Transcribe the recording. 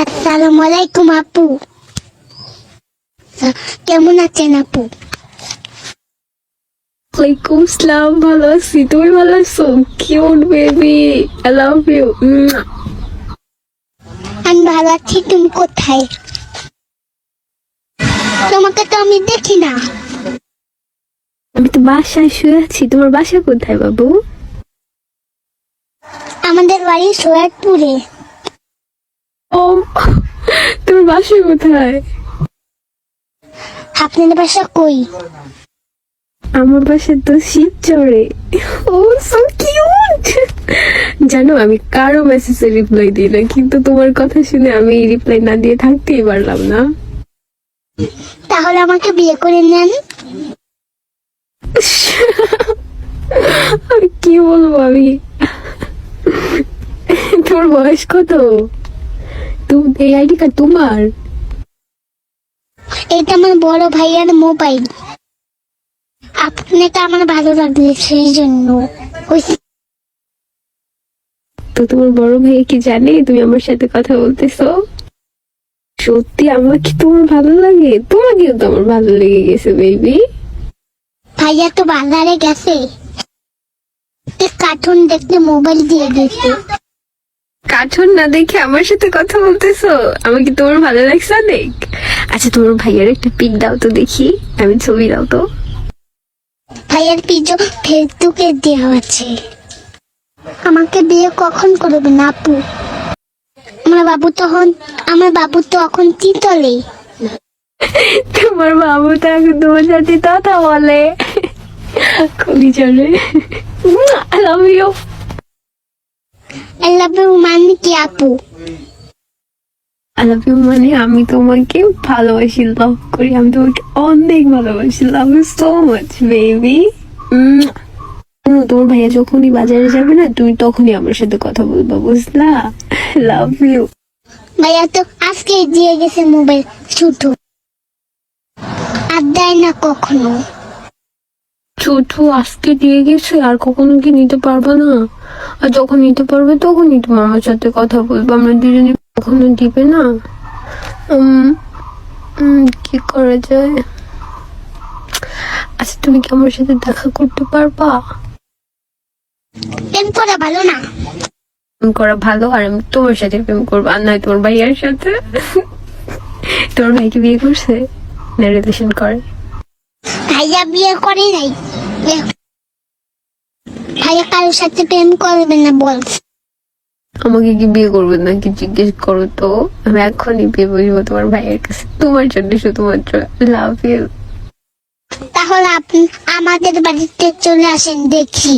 আসসালামু আলাইকুম আপু। কেমন আছেন আপু? ওয়ালাইকুম আসসালাম, ভালো আছি। তুমি ভালো আছো? Cute baby, I love you. আমি ভালো আছি। তুমি কোথায়? তোমাকে তো আমি দেখি না। আমি তো বাসায় শুয়ে আছি। তোমার বাসা কোথায় বাবু? আমাদের বাড়ি সৈয়দপুরে। ও, তোমার বাসা কোথায়? আপনাদের বাসা কই? আমার বাসা তো শিবচরে। ও সো কিউট। জানো, আমি কারো মেসেজে রিপ্লাই দিই না, কিন্তু তোমার কথা শুনে আমি রিপ্লাই না দিয়ে থাকতেই পারলাম না। তাহলে আমাকে বিয়ে করে নেন। আমি কি বলবো আমি। তোর বয়স কত? তুমি এই আইডি কার্ড তোমার? এটা আমার বড় ভাইয়ার মোবাইল। আপনাকে আমার ভালো লাগলে সেই জন্য। তো তোমার বড় ভাই কি জানে তুমি আমার সাথে কথা বলতেছো? সত্যি আমার কি তোমার ভালো লাগে? তোমাকেও তো আমার ভালো লেগে গেছে বেবি। ভাইয়া তো বাজারে গেছে, কার্টুন দেখতে মোবাইল দিয়ে গেছে। কার্টুন না দেখে আমার সাথে কথা বলতেছো? আমার কি তোমার ভালো লাগছে অনেক? আচ্ছা, তোমার ভাইয়ার একটা পিক দাও তো দেখি, আমি ছবি দাও তো। ভাইয়ার পিজো ফেসবুকে দেওয়া আছে। আমাকে বিয়ে কখন করবেন আপু? আমার বাবু তো এখন তিতলে। তোমার বাবু তো এখন তোমার সাথে কথা বলে। খুবই চলে। I love you. I love you মানে কি আপু? আই লাভ ইউ মানে আমি তোমাকে ভালোবাসি, লাভ করি। আমি তোমাকে অনেক ভালোবাসি। Love you so much baby. তোমার ভাইয়া যখনই বাজারে যাবে না, তুমি তখনই আমার সাথে কথা বলবা, বুঝলা? Love you. ভাইয়া তো আজকে দিয়ে গেছে মোবাইল শুধু, আর দেয় না কখনো। ছোট আজকে দিয়ে গেছে, আর কখনো কি নিতে পারবে না? আর যখন নিতে পারবে তখনই তুমি আমার সাথে কথা বলবো। আমরা দুজনে কখনো দিবে না। কি করা যায়? আচ্ছা, তুমি কি আমার সাথে দেখা করতে পারবা? প্রেম করা ভালো না? প্রেম করা ভালো, আর আমি তোমার সাথে প্রেম করবো, আর নয় তোমার ভাইয়ার সাথে। তোমার ভাইকে বিয়ে করছে না রিলেশন করে? ভাইয়া বিয়ে করে নাই। ভাইয়া কারোর সাথে প্রেম করবে না বলছে। আমাকে কি বিয়ে করবে নাকি জিজ্ঞেস করো তো, আমি এখনই বিয়ে বলবো তোমার ভাইয়ের কাছে, তোমার জন্য শুধুমাত্র। Love you. তাহলে আপনি আমাদের বাড়িতে চলে আসেন দেখি।